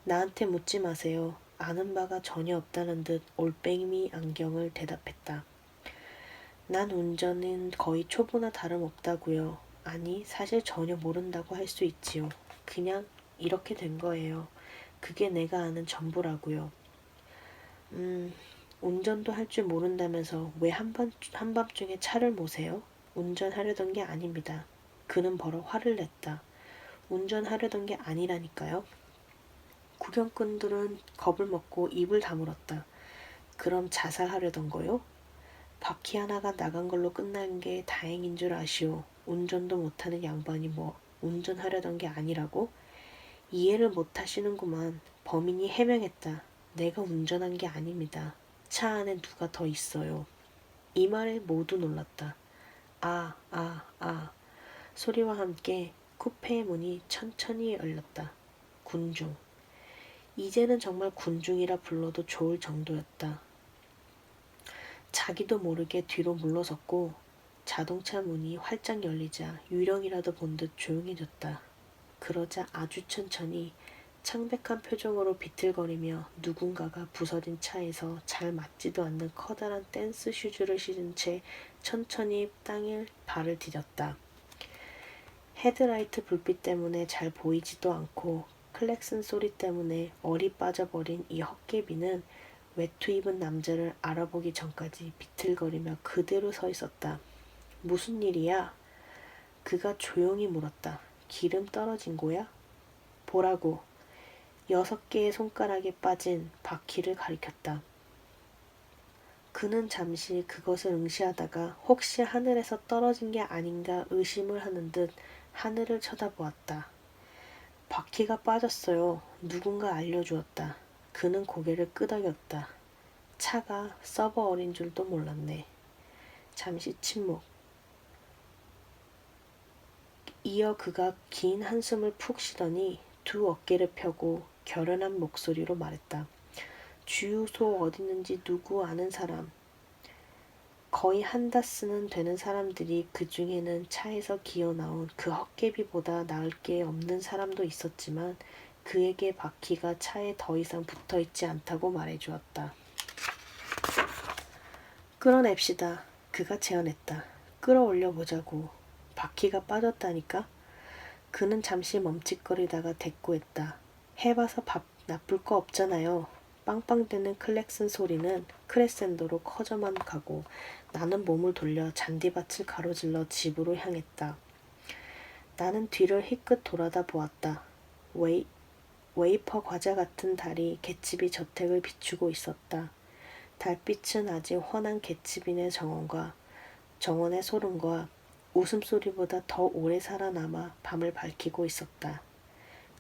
나한테 묻지 마세요. 아는 바가 전혀 없다는 듯 올빼미 안경을 대답했다. 난 운전은 거의 초보나 다름없다고요. 아니, 사실 전혀 모른다고 할 수 있지요. 그냥 이렇게 된 거예요. 그게 내가 아는 전부라고요. 운전도 할 줄 모른다면서 왜 한밤중에 차를 모세요? 운전하려던 게 아닙니다. 그는 버럭 화를 냈다. 운전하려던 게 아니라니까요. 구경꾼들은 겁을 먹고 입을 다물었다. 그럼 자살하려던 거요? 바퀴 하나가 나간 걸로 끝난 게 다행인 줄 아시오. 운전도 못하는 양반이 뭐 운전하려던 게 아니라고? 이해를 못하시는구만. 범인이 해명했다. 내가 운전한 게 아닙니다. 차 안에 누가 더 있어요. 이 말에 모두 놀랐다. 아. 소리와 함께 쿠페의 문이 천천히 열렸다. 군중. 이제는 정말 군중이라 불러도 좋을 정도였다. 자기도 모르게 뒤로 물러섰고 자동차 문이 활짝 열리자 유령이라도 본 듯 조용해졌다. 그러자 아주 천천히 창백한 표정으로 비틀거리며 누군가가 부서진 차에서 잘 맞지도 않는 커다란 댄스 슈즈를 신은 채 천천히 땅에 발을 디뎠다. 헤드라이트 불빛 때문에 잘 보이지도 않고 클렉슨 소리 때문에 얼이 빠져버린 이 헛개비는 외투 입은 남자를 알아보기 전까지 비틀거리며 그대로 서 있었다. 무슨 일이야? 그가 조용히 물었다. 기름 떨어진 거야? 보라고. 6개의 손가락에 빠진 바퀴를 가리켰다. 그는 잠시 그것을 응시하다가 혹시 하늘에서 떨어진 게 아닌가 의심을 하는 듯 하늘을 쳐다보았다. 바퀴가 빠졌어요. 누군가 알려주었다. 그는 고개를 끄덕였다. 차가 서버 어린 줄도 몰랐네. 잠시 침묵. 이어 그가 긴 한숨을 푹 쉬더니 두 어깨를 펴고 결연한 목소리로 말했다. 주유소 어디 있는지 누구 아는 사람. 거의 한다스는 되는 사람들이 그 중에는 차에서 기어 나온 그 헛개비보다 나을 게 없는 사람도 있었지만 그에게 바퀴가 차에 더 이상 붙어있지 않다고 말해주었다. 끌어냅시다. 그가 제안했다. 끌어올려보자고. 바퀴가 빠졌다니까? 그는 잠시 멈칫거리다가 대꾸했다. 해봐서 나쁠 거 없잖아요. 빵빵대는 클렉슨 소리는 크레센도로 커져만 가고 나는 몸을 돌려 잔디밭을 가로질러 집으로 향했다. 나는 뒤를 희끗 돌아다 보았다. 웨이퍼 과자 같은 달이 개츠비 저택을 비추고 있었다. 달빛은 아직 환한 개츠빈의 정원의 소름과 웃음소리보다 더 오래 살아남아 밤을 밝히고 있었다.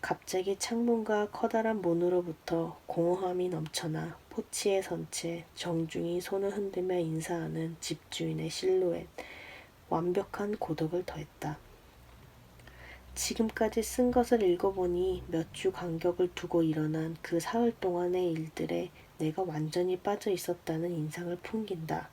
갑자기 창문과 커다란 문으로부터 공허함이 넘쳐나 포치에 선 채 정중히 손을 흔들며 인사하는 집주인의 실루엣, 완벽한 고독을 더했다. 지금까지 쓴 것을 읽어보니 몇 주 간격을 두고 일어난 그 사흘 동안의 일들에 내가 완전히 빠져 있었다는 인상을 풍긴다.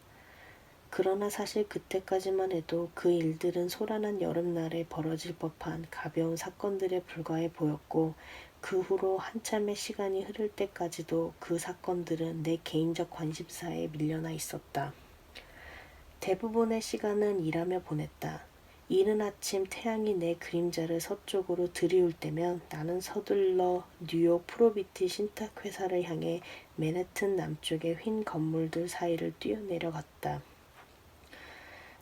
그러나 사실 그때까지만 해도 그 일들은 소란한 여름날에 벌어질 법한 가벼운 사건들에 불과해 보였고 그 후로 한참의 시간이 흐를 때까지도 그 사건들은 내 개인적 관심사에 밀려나 있었다. 대부분의 시간은 일하며 보냈다. 이른 아침 태양이 내 그림자를 서쪽으로 들이울 때면 나는 서둘러 뉴욕 프로비티 신탁회사를 향해 맨해튼 남쪽의 휜 건물들 사이를 뛰어내려갔다.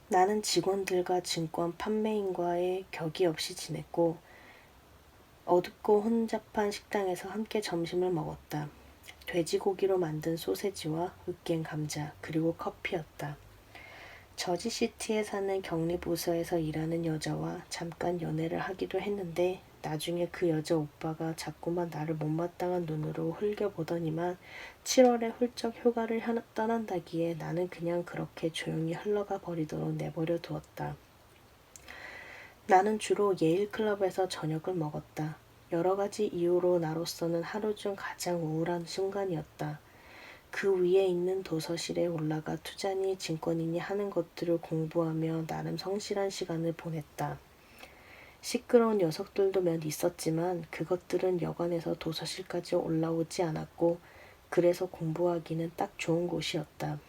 나는 직원들과 증권 판매인과의 격이 없이 지냈고 어둡고 혼잡한 식당에서 함께 점심을 먹었다. 돼지고기로 만든 소세지와 으깬 감자 그리고 커피였다. 저지시티에 사는 격리부서에서 일하는 여자와 잠깐 연애를 하기도 했는데 나중에 그 여자 오빠가 자꾸만 나를 못마땅한 눈으로 흘겨보더니만 7월에 훌쩍 휴가를 떠난다기에 나는 그냥 그렇게 조용히 흘러가 버리도록 내버려 두었다. 나는 주로 예일 클럽에서 저녁을 먹었다. 여러 가지 이유로 나로서는 하루 중 가장 우울한 순간이었다. 그 위에 있는 도서실에 올라가 투자니 증권인이 하는 것들을 공부하며 나름 성실한 시간을 보냈다. 시끄러운 녀석들도 몇 있었지만 그것들은 여관에서 도서실까지 올라오지 않았고 그래서 공부하기는 딱 좋은 곳이었다.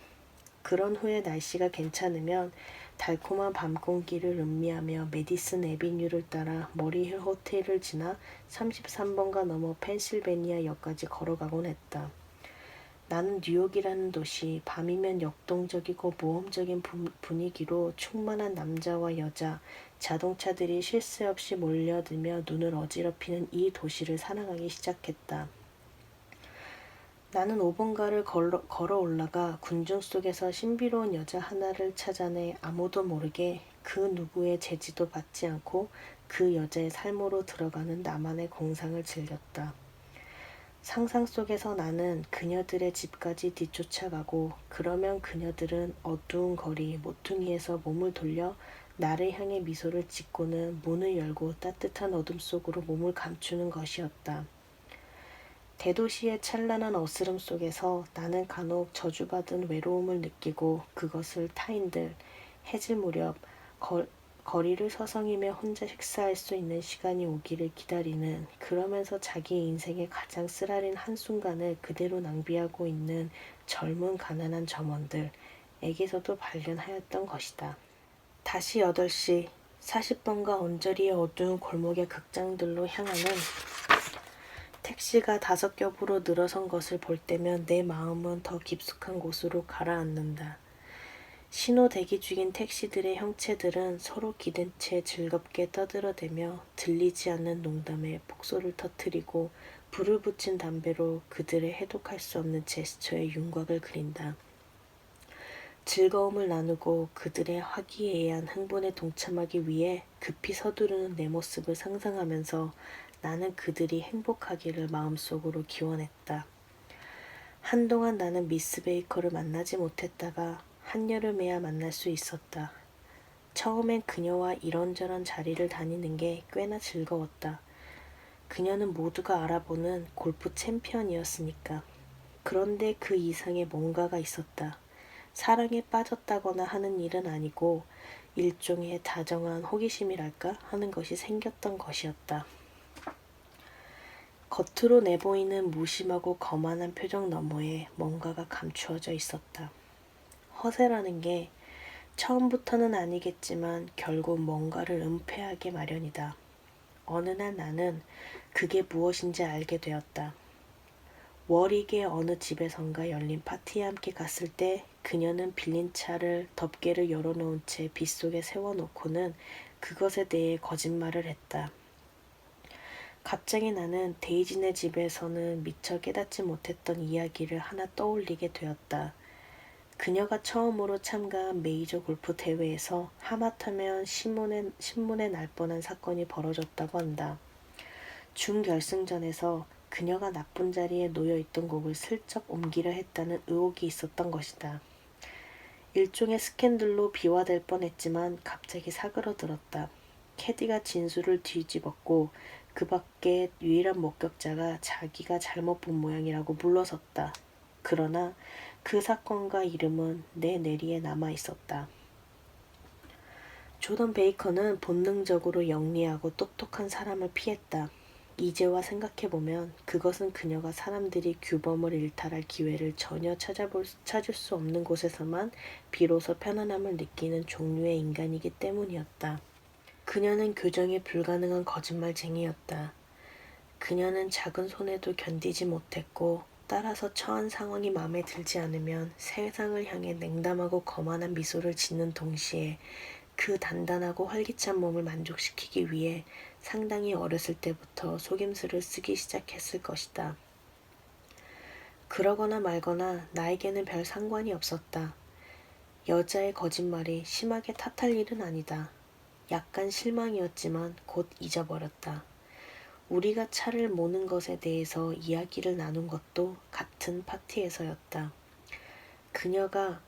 그런 후에 날씨가 괜찮으면 달콤한 밤 공기를 음미하며 메디슨 애비뉴를 따라 머리힐 호텔을 지나 33번가 넘어 펜실베니아 역까지 걸어가곤 했다. 나는 뉴욕이라는 도시, 밤이면 역동적이고 모험적인 분위기로 충만한 남자와 여자, 자동차들이 쉴 새 없이 몰려들며 눈을 어지럽히는 이 도시를 사랑하기 시작했다. 나는 5번가를 걸어 올라가 군중 속에서 신비로운 여자 하나를 찾아내 아무도 모르게 그 누구의 제지도 받지 않고 그 여자의 삶으로 들어가는 나만의 공상을 즐겼다. 상상 속에서 나는 그녀들의 집까지 뒤쫓아가고 그러면 그녀들은 어두운 거리 모퉁이에서 몸을 돌려 나를 향해 미소를 짓고는 문을 열고 따뜻한 어둠 속으로 몸을 감추는 것이었다. 대도시의 찬란한 어스름 속에서 나는 간혹 저주받은 외로움을 느끼고 그것을 타인들, 해질 무렵 거리를 서성이며 혼자 식사할 수 있는 시간이 오기를 기다리는 그러면서 자기 인생의 가장 쓰라린 한순간을 그대로 낭비하고 있는 젊은 가난한 점원들에게서도 발견하였던 것이다. 다시 8시 40번가 언저리의 어두운 골목의 극장들로 향하는 택시가 5겹으로 늘어선 것을 볼 때면 내 마음은 더 깊숙한 곳으로 가라앉는다. 신호 대기 중인 택시들의 형체들은 서로 기댄 채 즐겁게 떠들어대며 들리지 않는 농담에 폭소를 터뜨리고 불을 붙인 담배로 그들의 해독할 수 없는 제스처에 윤곽을 그린다. 즐거움을 나누고 그들의 화기애애한 흥분에 동참하기 위해 급히 서두르는 내 모습을 상상하면서 나는 그들이 행복하기를 마음속으로 기원했다. 한동안 나는 미스 베이커를 만나지 못했다가 한여름에야 만날 수 있었다. 처음엔 그녀와 이런저런 자리를 다니는 게 꽤나 즐거웠다. 그녀는 모두가 알아보는 골프 챔피언이었으니까. 그런데 그 이상의 뭔가가 있었다. 사랑에 빠졌다거나 하는 일은 아니고 일종의 다정한 호기심이랄까 하는 것이 생겼던 것이었다. 겉으로 내보이는 무심하고 거만한 표정 너머에 뭔가가 감추어져 있었다. 허세라는 게 처음부터는 아니겠지만 결국 뭔가를 은폐하게 마련이다. 어느 날 나는 그게 무엇인지 알게 되었다. 워릭의 어느 집에선가 열린 파티에 함께 갔을 때 그녀는 빌린 차를 덮개를 열어놓은 채 빗속에 세워놓고는 그것에 대해 거짓말을 했다. 갑자기 나는 데이지네 집에서는 미처 깨닫지 못했던 이야기를 하나 떠올리게 되었다. 그녀가 처음으로 참가한 메이저 골프 대회에서 하마터면 신문에 날 뻔한 사건이 벌어졌다고 한다. 준결승전에서 그녀가 나쁜 자리에 놓여있던 곡을 슬쩍 옮기려 했다는 의혹이 있었던 것이다. 일종의 스캔들로 비화될 뻔했지만 갑자기 사그러들었다. 캐디가 진술을 뒤집었고 그 밖에 유일한 목격자가 자기가 잘못 본 모양이라고 물러섰다. 그러나 그 사건과 이름은 내 뇌리에 남아있었다. 조던 베이커는 본능적으로 영리하고 똑똑한 사람을 피했다. 이제와 생각해보면 그것은 그녀가 사람들이 규범을 일탈할 기회를 전혀 찾을 수 없는 곳에서만 비로소 편안함을 느끼는 종류의 인간이기 때문이었다. 그녀는 교정이 불가능한 거짓말쟁이였다. 그녀는 작은 손해도 견디지 못했고 따라서 처한 상황이 마음에 들지 않으면 세상을 향해 냉담하고 거만한 미소를 짓는 동시에 그 단단하고 활기찬 몸을 만족시키기 위해 상당히 어렸을 때부터 속임수를 쓰기 시작했을 것이다. 그러거나 말거나 나에게는 별 상관이 없었다. 여자의 거짓말이 심하게 탓할 일은 아니다. 약간 실망이었지만 곧 잊어버렸다. 우리가 차를 모는 것에 대해서 이야기를 나눈 것도 같은 파티에서였다. 그녀가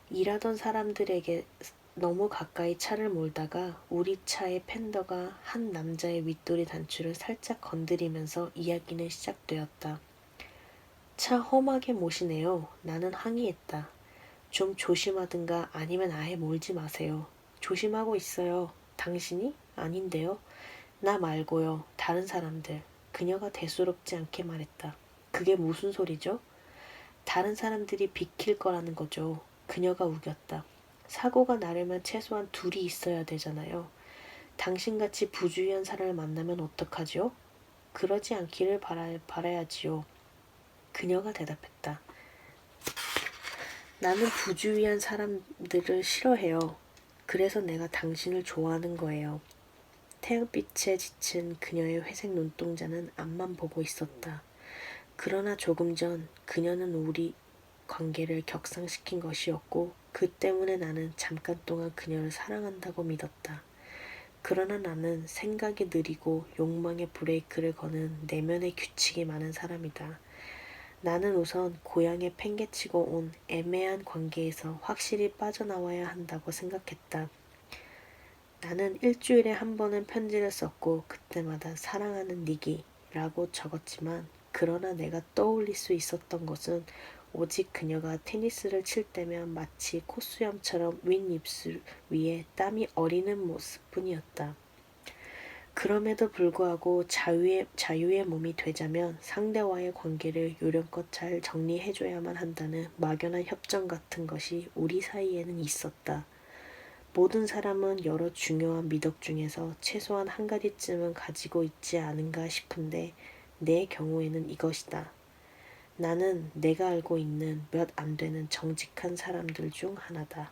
일하던 사람들에게 너무 가까이 차를 몰다가 우리 차의 팬더가 한 남자의 윗도리 단추를 살짝 건드리면서 이야기는 시작되었다. 차 험하게 모시네요. 나는 항의했다. 좀 조심하든가 아니면 아예 몰지 마세요. 조심하고 있어요. 당신이? 아닌데요. 나 말고요. 다른 사람들. 그녀가 대수롭지 않게 말했다. 그게 무슨 소리죠? 다른 사람들이 비킬 거라는 거죠. 그녀가 우겼다. 사고가 나려면 최소한 둘이 있어야 되잖아요. 당신같이 부주의한 사람을 만나면 어떡하죠? 그러지 않기를 바라야지요. 그녀가 대답했다. 나는 부주의한 사람들을 싫어해요. 그래서 내가 당신을 좋아하는 거예요. 태양빛에 지친 그녀의 회색 눈동자는 앞만 보고 있었다. 그러나 조금 전 그녀는 우리 관계를 격상시킨 것이었고 그 때문에 나는 잠깐 동안 그녀를 사랑한다고 믿었다. 그러나 나는 생각이 느리고 욕망의 브레이크를 거는 내면의 규칙이 많은 사람이다. 나는 우선 고향에 팽개치고 온 애매한 관계에서 확실히 빠져나와야 한다고 생각했다. 나는 일주일에 한 번은 편지를 썼고 그때마다 사랑하는 니기라고 적었지만 그러나 내가 떠올릴 수 있었던 것은 오직 그녀가 테니스를 칠 때면 마치 콧수염처럼 윗입술 위에 땀이 어리는 모습뿐이었다. 그럼에도 불구하고 자유의 몸이 되자면 상대와의 관계를 요령껏 잘 정리해줘야만 한다는 막연한 협정 같은 것이 우리 사이에는 있었다. 모든 사람은 여러 중요한 미덕 중에서 최소한 한 가지쯤은 가지고 있지 않은가 싶은데 내 경우에는 이것이다. 나는 내가 알고 있는 몇 안 되는 정직한 사람들 중 하나다.